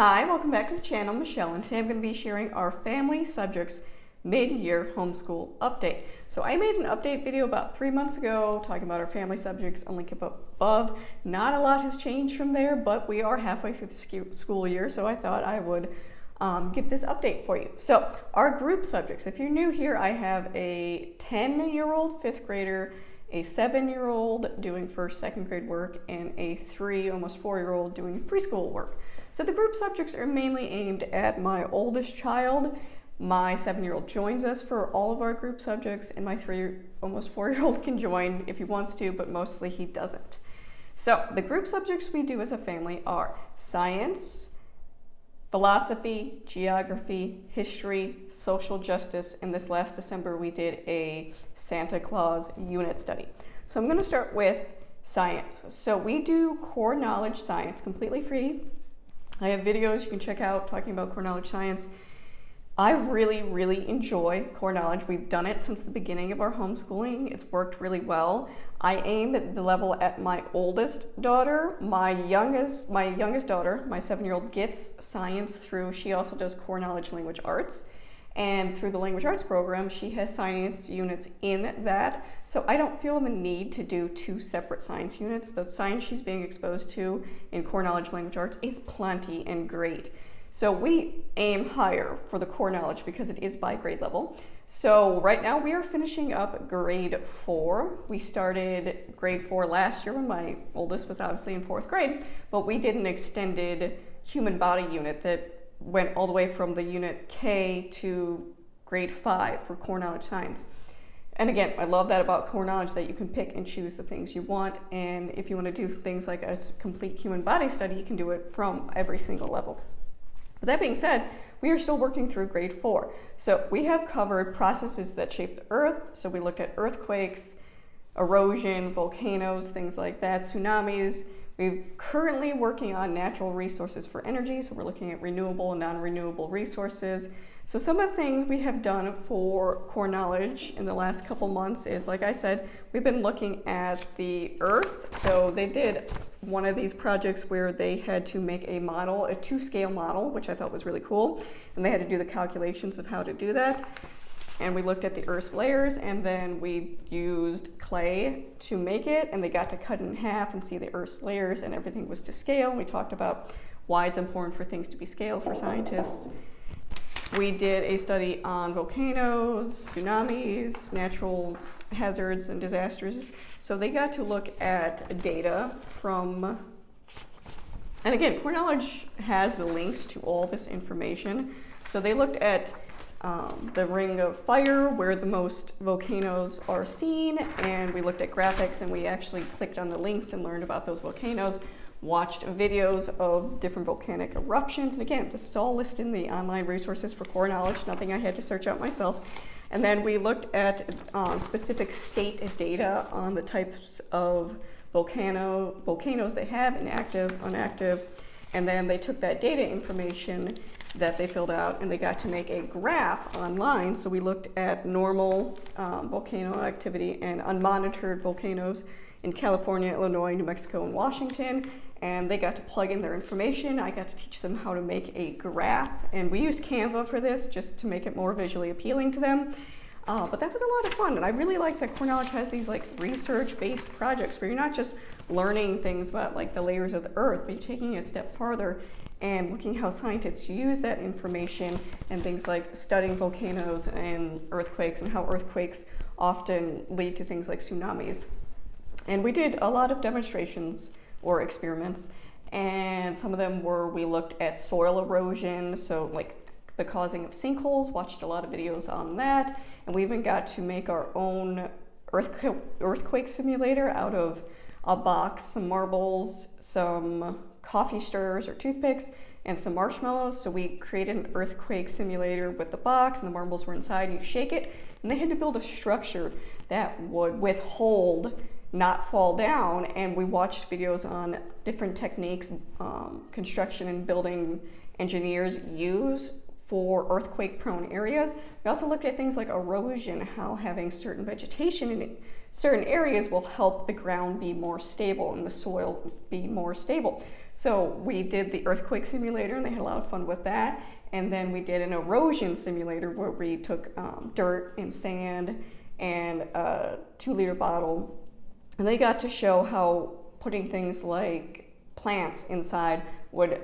Hi, welcome back to the channel. Michelle, and today I'm going to be sharing our family subjects mid-year homeschool update. So I made an update video about 3 months ago talking about our family subjects. I'll link it above. Not a lot has changed from there, but we are halfway through the school year, so I thought I would give this update for you. So our group subjects, if you're new here, I have a 10-year-old fifth grader, a 7-year-old doing first, second grade work, and a 3, almost 4-year-old doing preschool work. So the group subjects are mainly aimed at my oldest child. My 7-year-old joins us for all of our group subjects, and my 3, almost 4-year-old can join if he wants to, but mostly he doesn't. So the group subjects we do as a family are science, philosophy, geography, history, social justice, and this last December we did a Santa Claus unit study. So I'm going to start with science. So we do core knowledge science completely free. I have videos you can check out talking about core knowledge science. I really enjoy core knowledge. We've done it since the beginning of our homeschooling. It's worked really well. I aim at the level at my oldest daughter. My youngest daughter, my 7-year-old, gets science through, she also does core knowledge language arts. And through the language arts program, she has science units in that. So I don't feel the need to do 2 separate science units. The science she's being exposed to in core knowledge language arts is plenty and great. So we aim higher for the core knowledge because it is by grade level. So right now we are finishing up grade 4. We started grade 4 last year when my oldest was obviously in 4th grade, but we did an extended human body unit that went all the way from the unit K to grade 5 for core knowledge science. And again, I love that about core knowledge, that you can pick and choose the things you want. And if you want to do things like a complete human body study, you can do it from every single level. But that being said, we are still working through grade 4. So we have covered processes that shape the earth. So we looked at earthquakes, erosion, volcanoes, things like that, tsunamis. We're currently working on natural resources for energy. So we're looking at renewable and non-renewable resources. So some of the things we have done for core knowledge in the last couple months is, like I said, we've been looking at the earth. So they did one of these projects where they had to make a model, a 2-scale model, which I thought was really cool. And they had to do the calculations of how to do that. And we looked at the Earth's layers, and then we used clay to make it, and they got to cut it in half and see the Earth's layers, and everything was to scale. And we talked about why it's important for things to be scaled for scientists. We did a study on volcanoes, tsunamis, natural hazards and disasters. So they got to look at data from, and again, core knowledge has the links to all this information. So they looked at the Ring of Fire, where the most volcanoes are seen, and we looked at graphics, and we actually clicked on the links and learned about those volcanoes, watched videos of different volcanic eruptions, and again, this is all listed in the online resources for core knowledge, nothing I had to search out myself. And then we looked at specific state data on the types of volcanoes they have, inactive, inactive, and then they took that data information that they filled out and they got to make a graph online. So we looked at normal volcano activity and unmonitored volcanoes in California, Illinois, New Mexico, and Washington, and they got to plug in their information. I got to teach them how to make a graph, and we used Canva for this just to make it more visually appealing to them. But that was a lot of fun, and I really like that core knowledge has these like research-based projects where you're not just learning things about like the layers of the earth, but you're taking it a step farther and looking how scientists use that information and things like studying volcanoes and earthquakes and how earthquakes often lead to things like tsunamis. And we did a lot of demonstrations or experiments, and some of them were, we looked at soil erosion, so like the causing of sinkholes, watched a lot of videos on that, and we even got to make our own earthquake simulator out of a box, some marbles, some coffee stirrers or toothpicks, and some marshmallows. So we created an earthquake simulator with the box, and the marbles were inside, and you shake it, and they had to build a structure that would withhold, not fall down. And we watched videos on different techniques construction and building engineers use for earthquake-prone areas. We also looked at things like erosion, how having certain vegetation in certain areas will help the ground be more stable and the soil be more stable. So we did the earthquake simulator, and they had a lot of fun with that. And then we did an erosion simulator where we took dirt and sand and a 2-liter bottle, and they got to show how putting things like plants inside would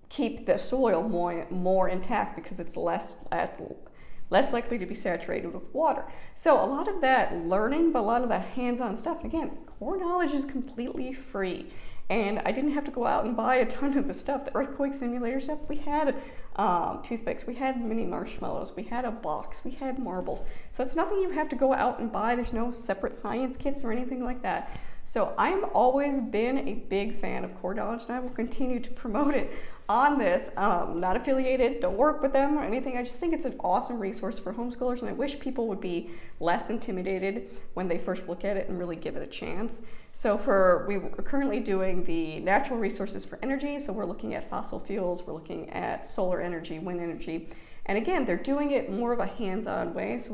keep the soil more intact because it's less likely to be saturated with water. So a lot of that learning, but a lot of that hands-on stuff. Again, core knowledge is completely free. And I didn't have to go out and buy a ton of the stuff. The earthquake simulator stuff, we had toothpicks, we had mini marshmallows, we had a box, we had marbles. So it's nothing you have to go out and buy. There's no separate science kits or anything like that. So I've always been a big fan of core knowledge, and I will continue to promote it on this. Not affiliated, don't work with them or anything. I just think it's an awesome resource for homeschoolers, and I wish people would be less intimidated when they first look at it and really give it a chance. So we're currently doing the natural resources for energy. So we're looking at fossil fuels, we're looking at solar energy, wind energy. And again, they're doing it more of a hands-on way. So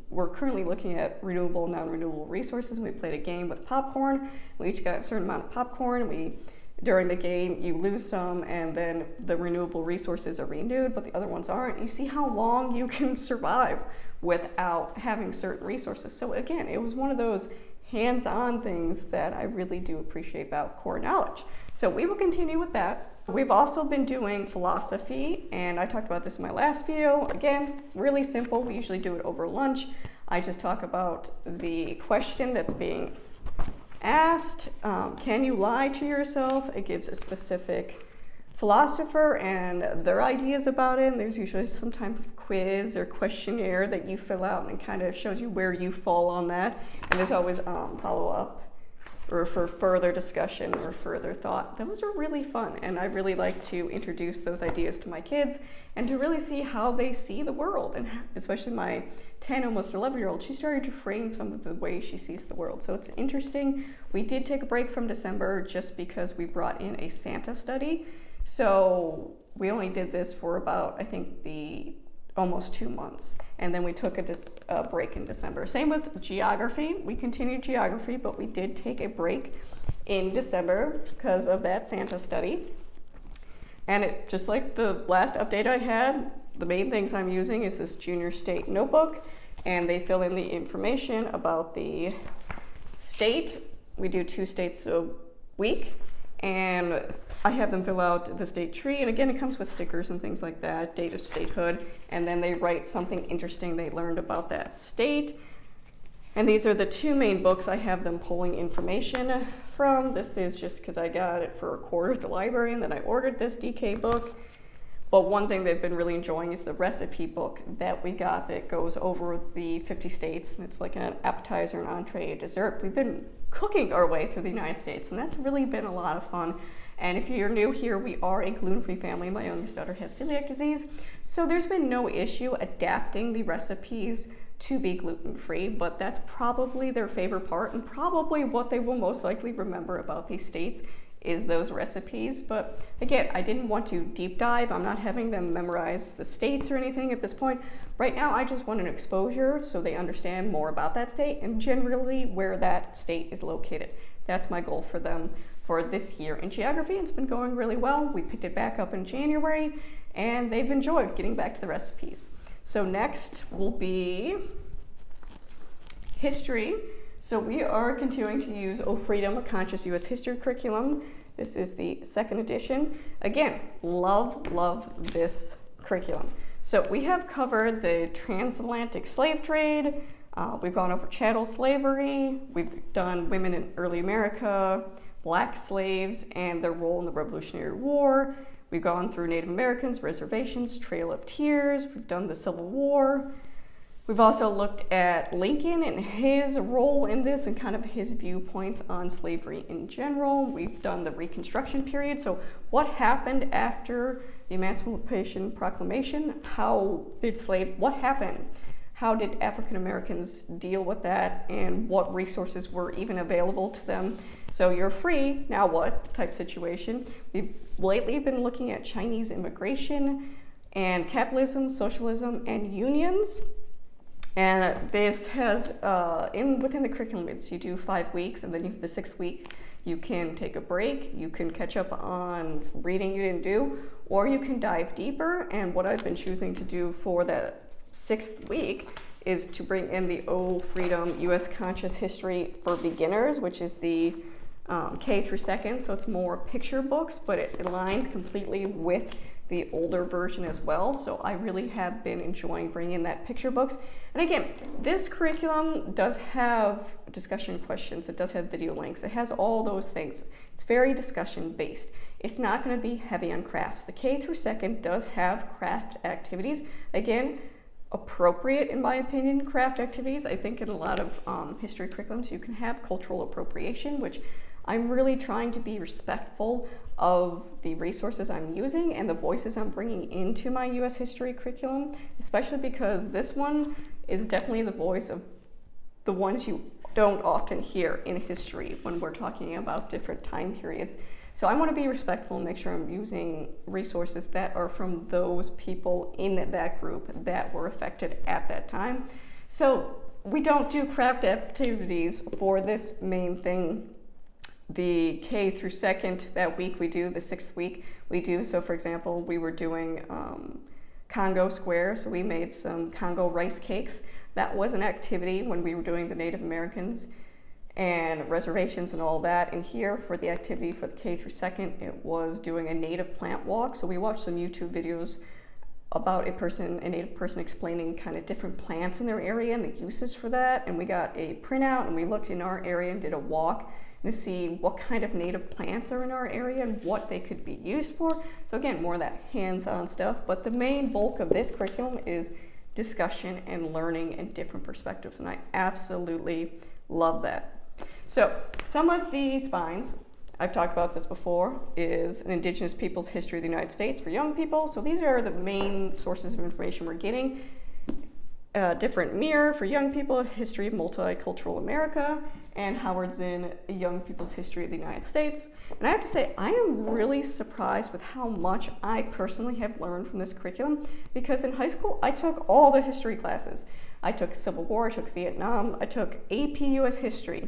we're currently looking at renewable, non-renewable resources. We played a game with popcorn. We each got a certain amount of popcorn. During the game, you lose some, and then the renewable resources are renewed, but the other ones aren't. You see how long you can survive without having certain resources. So again, it was one of those hands-on things that I really do appreciate about core knowledge. So we will continue with that. We've also been doing philosophy, and I talked about this in my last video. Again, really simple. We usually do it over lunch. I just talk about the question that's being asked. Can you lie to yourself? It gives a specific philosopher and their ideas about it. And there's usually some type of quiz or questionnaire that you fill out, and it kind of shows you where you fall on that. And there's always follow-up or for further discussion or further thought. Those are really fun, and I really like to introduce those ideas to my kids and to really see how they see the world. And especially my 10, almost 11-year-old, she started to frame some of the ways she sees the world. So it's interesting. We did take a break from December just because we brought in a Santa study. So we only did this for about, I think, almost 2 months. And then we took a break in December. Same with geography. We continued geography, but we did take a break in December because of that Santa study. And it, just like the last update I had, the main things I'm using is this junior state notebook, and they fill in the information about the state. We do 2 states a week, and I have them fill out the state tree, and again, it comes with stickers and things like that, date of statehood, and then they write something interesting they learned about that state. And these are the 2 main books I have them pulling information from. This is just because I got it for a quarter at the library, and then I ordered this DK book. But one thing they've been really enjoying is the recipe book that we got that goes over the 50 states. And it's like an appetizer, an entree, a dessert. We've been cooking our way through the United States, and that's really been a lot of fun. And if you're new here, we are a gluten-free family. My youngest daughter has celiac disease, so there's been no issue adapting the recipes to be gluten-free, but that's probably their favorite part, and probably what they will most likely remember about these states is those recipes. But again, I didn't want to deep dive. I'm not having them memorize the states or anything at this point. Right now, I just want an exposure so they understand more about that state and generally where that state is located. That's my goal for them for this year in geography. It's been going really well. We picked it back up in January, and they've enjoyed getting back to the recipes. So next will be history. So we are continuing to use O Freedom, a Conscious U.S. History curriculum. This is the 2nd edition. Again, love this curriculum. So we have covered the transatlantic slave trade. We've gone over chattel slavery. We've done women in early America, black slaves, and their role in the Revolutionary War. We've gone through Native Americans, reservations, Trail of Tears. We've done the Civil War. We've also looked at Lincoln and his role in this and kind of his viewpoints on slavery in general. We've done the Reconstruction period. So what happened after the Emancipation Proclamation? What happened? How did African Americans deal with that, and what resources were even available to them? So you're free, now what type situation. We've lately been looking at Chinese immigration and capitalism, socialism, and unions. And this has, within the curriculum, you do 5 weeks, and then you have the 6th week. You can take a break, you can catch up on reading you didn't do, or you can dive deeper. And what I've been choosing to do for that 6th week is to bring in the Oh Freedom U.S. Conscious History for Beginners, which is the K through 2nd, so it's more picture books, but it aligns completely with the older version as well. So I really have been enjoying bringing in that picture books. And again, this curriculum does have discussion questions, it does have video links, it has all those things. It's very discussion based. It's not going to be heavy on crafts. The K through 2nd does have craft activities. Again, appropriate, in my opinion, craft activities. I think in a lot of history curriculums you can have cultural appropriation, which I'm really trying to be respectful of the resources I'm using and the voices I'm bringing into my U.S. history curriculum, especially because this one is definitely the voice of the ones you don't often hear in history when we're talking about different time periods. So I want to be respectful and make sure I'm using resources that are from those people in that group that were affected at that time. So we don't do craft activities for this main thing. The K through 2nd, that week we do, the 6th week we do. So for example, we were doing Congo Square, so we made some Congo rice cakes. That was an activity when we were doing the Native Americans and reservations and all that. And here for the activity for the K through 2nd, it was doing a native plant walk. So we watched some YouTube videos about a native person explaining kind of different plants in their area and the uses for that. And we got a printout and we looked in our area and did a walk to see what kind of native plants are in our area and what they could be used for. So again, more of that hands-on stuff, but the main bulk of this curriculum is discussion and learning and different perspectives, and I absolutely love that. So some of the spines, I've talked about this before, is an Indigenous Peoples History of the United States for young people. So these are the main sources of information we're getting. Different Mirror for young people, History of Multicultural America, and Howard Zinn, Young People's History of the United States. And I have to say, I am really surprised with how much I personally have learned from this curriculum, because in high school, I took all the history classes. I took Civil War, I took Vietnam, I took AP US History.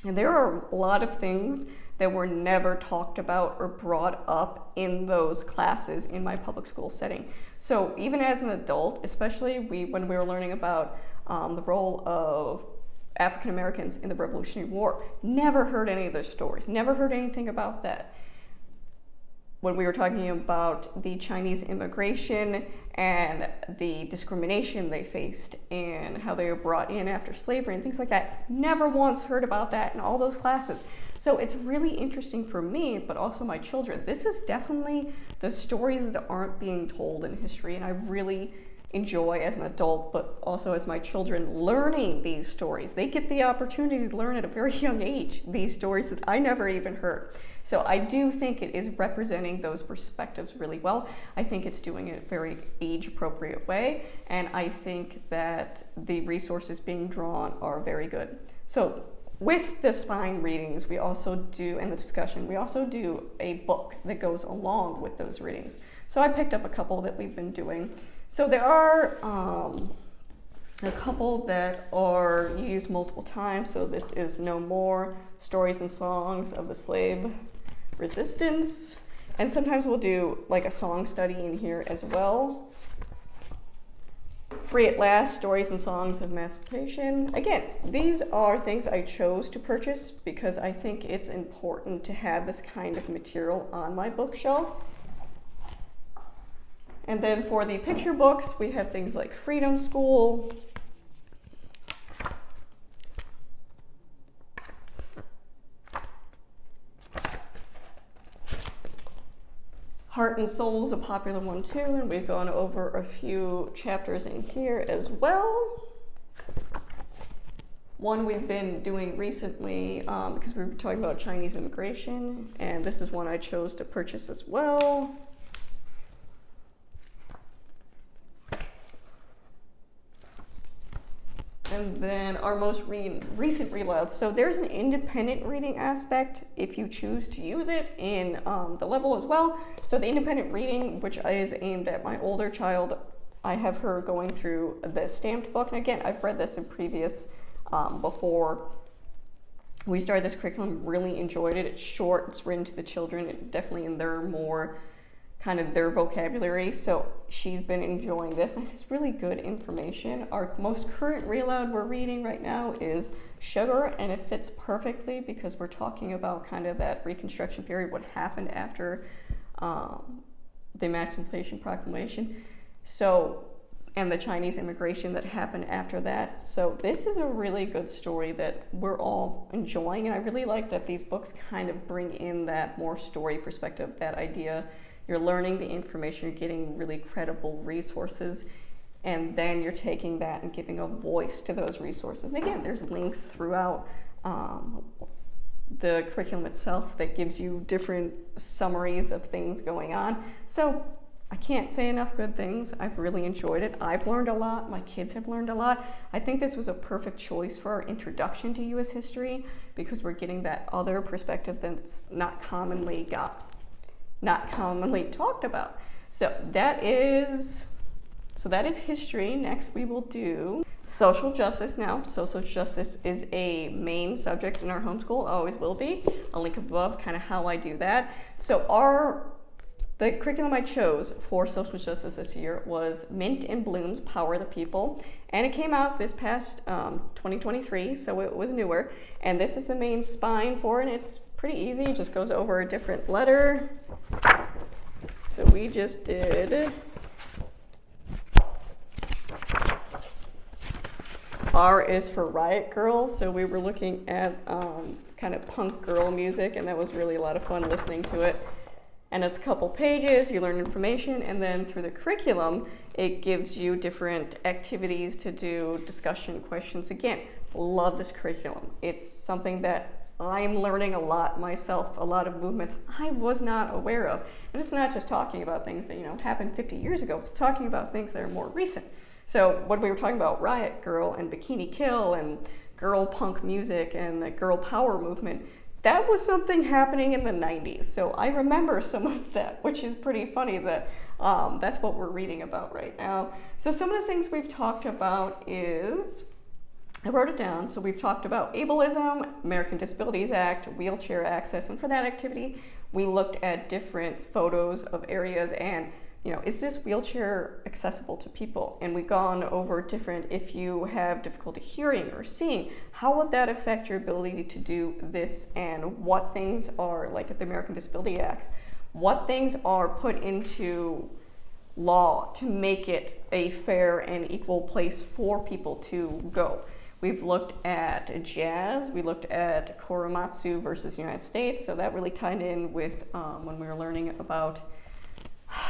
And there are a lot of things that were never talked about or brought up in those classes in my public school setting. So even as an adult, especially when we were learning about the role of African Americans in the Revolutionary War, never heard any of those stories, never heard anything about that. When we were talking about the Chinese immigration and the discrimination they faced and how they were brought in after slavery and things like that, never once heard about that in all those classes. So it's really interesting for me, but also my children. This is definitely the stories that aren't being told in history, and I really enjoy as an adult, but also as my children, learning these stories. They get the opportunity to learn at a very young age these stories that I never even heard. So I do think it is representing those perspectives really well. I think it's doing it in a very age-appropriate way, and I think that the resources being drawn are very good. So with the spine readings, we also do, and the discussion, we also do a book that goes along with those readings. So I picked up a couple that we've been doing. So there are a couple that are used multiple times. So this is No More, Stories and Songs of the Slave Resistance. And sometimes we'll do like a song study in here as well. Free at Last, Stories and Songs of Emancipation. Again, these are things I chose to purchase because I think it's important to have this kind of material on my bookshelf. And then for the picture books, we have things like Freedom School, Heart and Soul is a popular one too, and we've gone over a few chapters in here as well. One we've been doing recently because we were talking about Chinese immigration, and this is one I chose to purchase as well. And then our most recent read aloud. So there's an independent reading aspect if you choose to use it in the level as well. So the independent reading, which is aimed at my older child, I have her going through the stamped book. And again, I've read this in previous, before We started this curriculum, really enjoyed it. It's short, it's written to the children, it's definitely in their more kind of their vocabulary. So she's been enjoying this, and it's really good information. Our most current read aloud we're reading right now is Sugar, and it fits perfectly because we're talking about kind of that Reconstruction period, what happened after the Emancipation Proclamation. So, and the Chinese immigration that happened after that. So this is a really good story that we're all enjoying, and I really like that these books kind of bring in that more story perspective, that idea. You're learning the information, you're getting really credible resources, and then you're taking that and giving a voice to those resources. And again, there's links throughout the curriculum itself that gives you different summaries of things going on. So I can't say enough good things. I've really enjoyed it. I've learned a lot. My kids have learned a lot. I think this was a perfect choice for our introduction to U.S. history because we're getting that other perspective that's not commonly talked about. So that is history. Next we will do social justice. Now, social justice is a main subject in our homeschool, always will be. I'll link above kind of how I do that. So the curriculum I chose for social justice this year was Mint and Bloom's Power the People, and it came out this past 2023, so it was newer, and this is the main spine for it. It's pretty easy, it just goes over a different letter. So we just did R is for Riot Girls, so we were looking at kind of punk girl music, and that was really a lot of fun listening to it. And it's a couple pages, you learn information, and then through the curriculum, it gives you different activities to do, discussion questions. Again, love this curriculum. It's something that I'm learning a lot myself, a lot of movements I was not aware of. And it's not just talking about things that, happened 50 years ago. It's talking about things that are more recent. So when we were talking about Riot Girl and Bikini Kill and girl punk music and the girl power movement, that was something happening in the 90s. So I remember some of that, which is pretty funny that that's what we're reading about right now. So some of the things we've talked about is, I wrote it down. So we've talked about ableism, American Disabilities Act, wheelchair access. And for that activity, we looked at different photos of areas and is this wheelchair accessible to people? And we've gone over different, if you have difficulty hearing or seeing, how would that affect your ability to do this, and what things are, like at the American Disability Act, what things are put into law to make it a fair and equal place for people to go. We've looked at jazz, we looked at Korematsu versus United States, so that really tied in with when we were learning about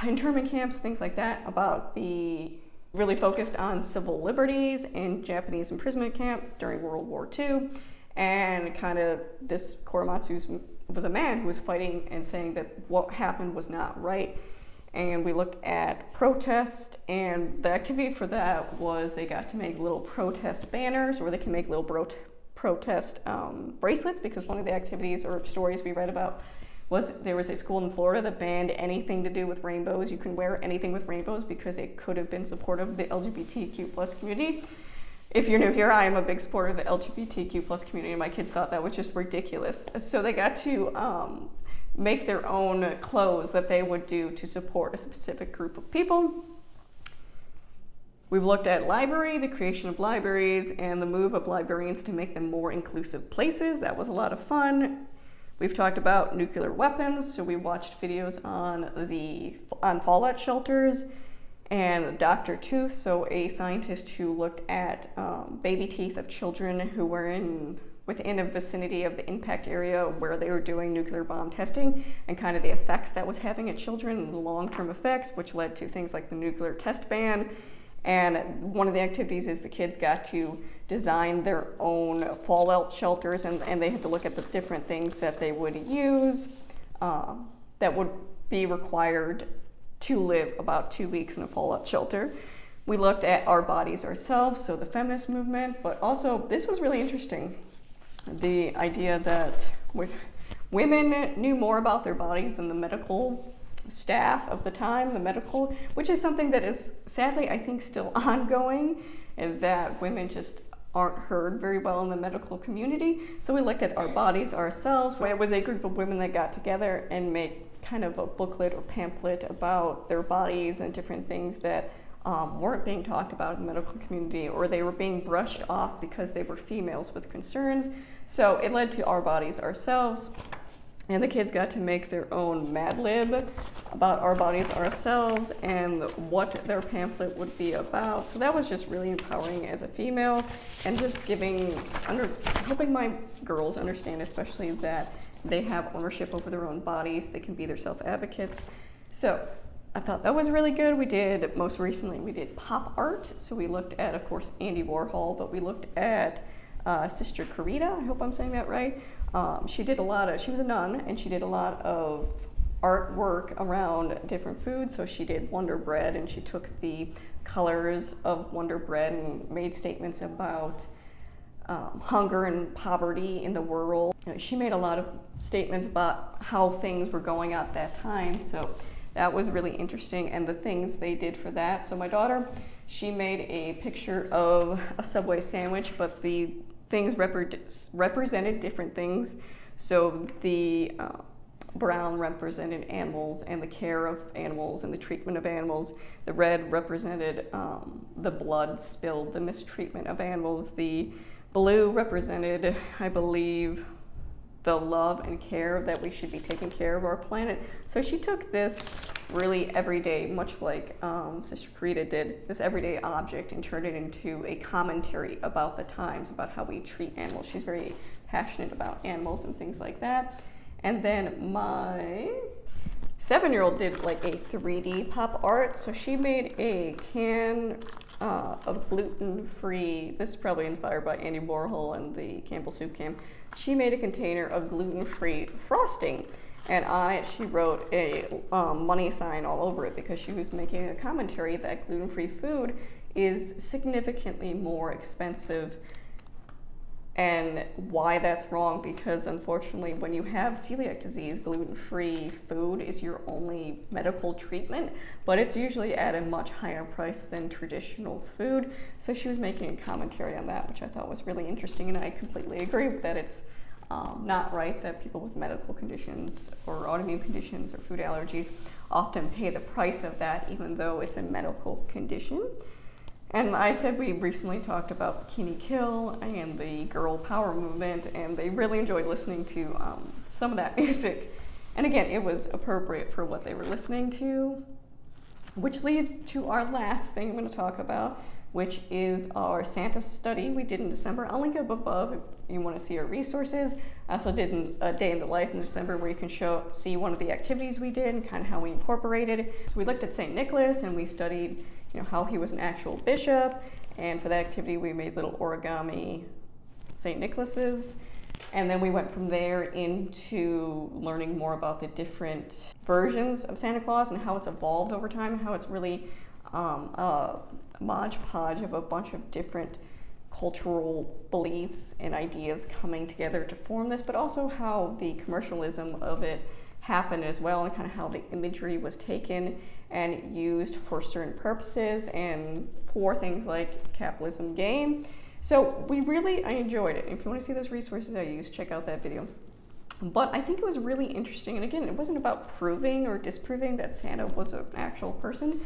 internment camps, things like that, about the really focused on civil liberties in Japanese imprisonment camp during World War II. And kind of this Korematsu was a man who was fighting and saying that what happened was not right. And we looked at protest, and the activity for that was they got to make little protest banners, or they can make little protest bracelets, because one of the activities or stories we read about was there was a school in Florida that banned anything to do with rainbows. You can wear anything with rainbows because it could have been supportive of the LGBTQ plus community. If you're new here, I am a big supporter of the LGBTQ plus community, and my kids thought that was just ridiculous. So they got to make their own clothes that they would do to support a specific group of people. We've looked at library, the creation of libraries, and the move of librarians to make them more inclusive places. That was a lot of fun. We've talked about nuclear weapons, so we watched videos on fallout shelters, and Dr. Tooth, so a scientist who looked at baby teeth of children who were within a vicinity of the impact area where they were doing nuclear bomb testing, and kind of the effects that was having at children and the long-term effects, which led to things like the nuclear test ban. And one of the activities is the kids got to design their own fallout shelters, and they had to look at the different things that they would use that would be required to live about 2 weeks in a fallout shelter. We looked at our bodies ourselves, so the feminist movement, but also this was really interesting. The idea that women knew more about their bodies than the medical staff of the time, which is something that is sadly, I think, still ongoing, and that women just aren't heard very well in the medical community. So we looked at our bodies ourselves. It was a group of women that got together and made kind of a booklet or pamphlet about their bodies and different things that weren't being talked about in the medical community, or they were being brushed off because they were females with concerns. So it led to Our Bodies Ourselves. And the kids got to make their own Mad Lib about Our Bodies Ourselves and what their pamphlet would be about. So that was just really empowering as a female, and just helping my girls understand, especially that they have ownership over their own bodies. They can be their self-advocates. So I thought that was really good. Most recently, we did pop art. So we looked at, of course, Andy Warhol, but we looked at Sister Carita. I hope I'm saying that right. She was a nun, and she did a lot of artwork around different foods. So she did Wonder Bread, and she took the colors of Wonder Bread and made statements about hunger and poverty in the world. She made a lot of statements about how things were going at that time. So that was really interesting, and the things they did for that. So my daughter, she made a picture of a Subway sandwich, but the things represented different things. So the brown represented animals and the care of animals and the treatment of animals. The red represented the blood spilled, the mistreatment of animals. The blue represented, I believe, the love and care that we should be taking care of our planet. So she took this really everyday, much like Sister Carita did, this everyday object, and turned it into a commentary about the times, about how we treat animals. She's very passionate about animals and things like that. And then my 7-year-old did like a 3D pop art. So she made a can of gluten-free, this is probably inspired by Andy Warhol and the Campbell Soup can. She made a container of gluten-free frosting, and on it she wrote a money sign all over it, because she was making a commentary that gluten-free food is significantly more expensive, and why that's wrong, because unfortunately when you have celiac disease, gluten-free food is your only medical treatment, but it's usually at a much higher price than traditional food. So she was making a commentary on that, which I thought was really interesting, and I completely agree with that. It's not right that people with medical conditions or autoimmune conditions or food allergies often pay the price of that, even though it's a medical condition. And I said we recently talked about Bikini Kill and the girl power movement, and they really enjoyed listening to some of that music. And again, it was appropriate for what they were listening to, which leads to our last thing I'm going to talk about, which is our Santa study we did in December. I'll link up above if you want to see our resources. I also did a day in the life in December where you can see one of the activities we did and kind of how we incorporated it. So we looked at St. Nicholas, and we studied how he was an actual bishop, and for that activity we made little origami St. Nicholases, and then we went from there into learning more about the different versions of Santa Claus and how it's evolved over time, and how it's really a modge podge of a bunch of different cultural beliefs and ideas coming together to form this, but also how the commercialism of it happened as well, and kind of how the imagery was taken and used for certain purposes and for things like capitalism gain. So I enjoyed it. If you want to see those resources I used, check out that video. But I think it was really interesting, and again, it wasn't about proving or disproving that Santa was an actual person.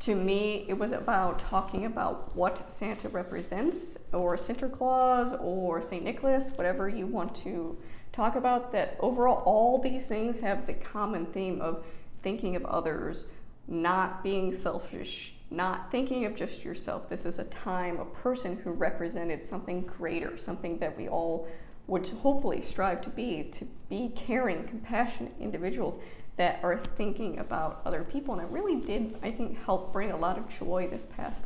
To me, it was about talking about what Santa represents, or Sinterklaas, or St. Nicholas, whatever you want to talk about, that overall all these things have the common theme of thinking of others, not being selfish, not thinking of just yourself. This is a time, a person who represented something greater, something that we all would hopefully strive to be caring, compassionate individuals that are thinking about other people. And it really did, I think, help bring a lot of joy this past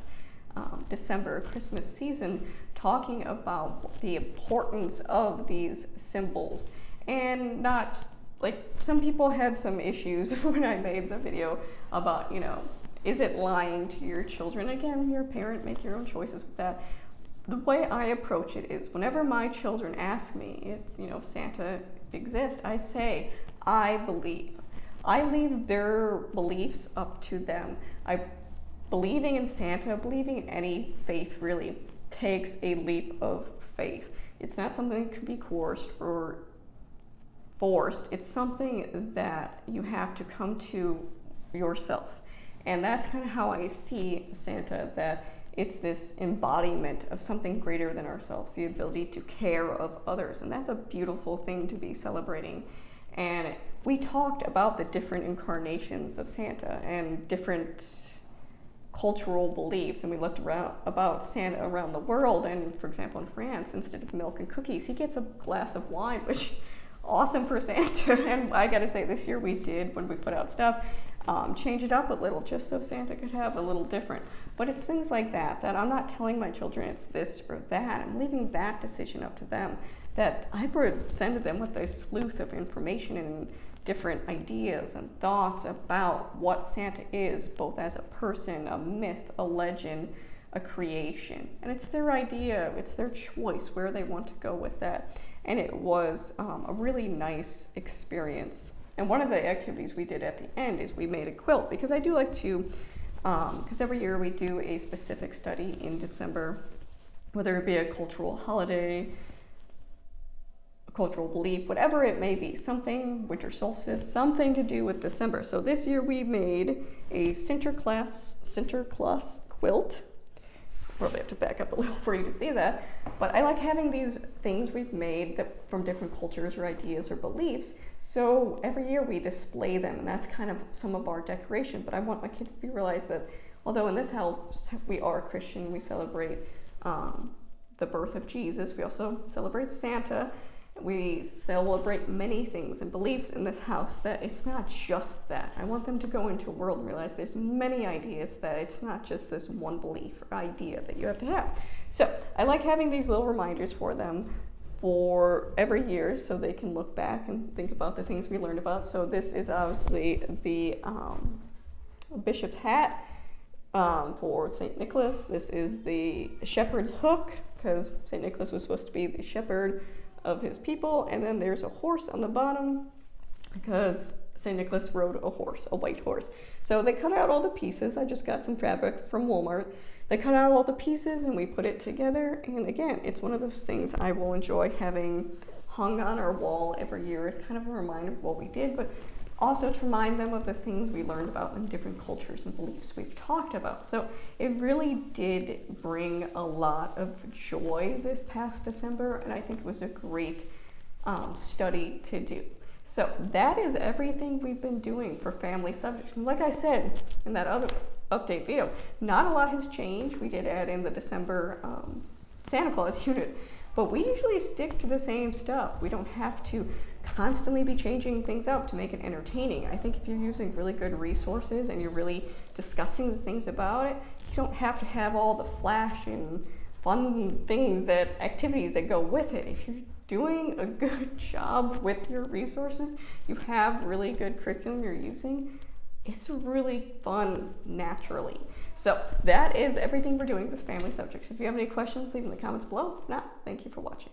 December Christmas season, talking about the importance of these symbols. And not just, like, some people had some issues when I made the video about, is it lying to your children? Again, you're a parent, make your own choices with that. The way I approach it is, whenever my children ask me if Santa exists, I say, I believe. I leave their beliefs up to them. Believing in Santa, believing in any faith really, takes a leap of faith. It's not something that can be coerced or forced. It's something that you have to come to yourself. And that's kind of how I see Santa, that it's this embodiment of something greater than ourselves, the ability to care of others. And that's a beautiful thing to be celebrating. And we talked about the different incarnations of Santa and different cultural beliefs, and we looked around about Santa around the world. And for example, in France, instead of milk and cookies, he gets a glass of wine, which awesome for Santa. And I gotta say, this year we did, when we put out stuff, change it up a little just so Santa could have a little different. But it's things like that that I'm not telling my children it's this or that. I'm leaving that decision up to them, that I presented them with a sleuth of information and different ideas and thoughts about what Santa is, both as a person, a myth, a legend, a creation. And it's their idea, it's their choice where they want to go with that. And it was a really nice experience. And one of the activities we did at the end is we made a quilt, because I do like to, because every year we do a specific study in December, whether it be a cultural holiday, a cultural belief, whatever it may be, something, winter solstice, something to do with December. So this year we made a Sinterklaas quilt. Probably have to back up a little for you to see that, but I like having these things we've made that from different cultures or ideas or beliefs. So every year we display them, and that's kind of some of our decoration. But I want my kids to realize that although in this house we are Christian, we celebrate the birth of Jesus, we also celebrate Santa. We celebrate many things and beliefs in this house, that it's not just that. I want them to go into a world and realize there's many ideas, that it's not just this one belief or idea that you have to have. So I like having these little reminders for them for every year, so they can look back and think about the things we learned about. So this is obviously the bishop's hat for St. Nicholas. This is the shepherd's hook, because St. Nicholas was supposed to be the shepherd of his people. And then there's a horse on the bottom, because St. Nicholas rode a horse, a white horse. So they cut out all the pieces. I just got some fabric from Walmart. They cut out all the pieces and we put it together. And again, it's one of those things I will enjoy having hung on our wall every year as kind of a reminder of what we did, but also to remind them of the things we learned about in different cultures and beliefs we've talked about. So it really did bring a lot of joy this past December, and I think it was a great study to do. So that is everything we've been doing for family subjects. And like I said in that other update video, not a lot has changed. We did add in the December Santa Claus unit, but we usually stick to the same stuff. We don't have to constantly be changing things up to make it entertaining. I think if you're using really good resources and you're really discussing the things about it, you don't have to have all the flash and fun things, activities that go with it. If you're doing a good job with your resources, you have really good curriculum you're using, it's really fun naturally. So that is everything we're doing with family subjects. If you have any questions, leave them in the comments below. If not, thank you for watching.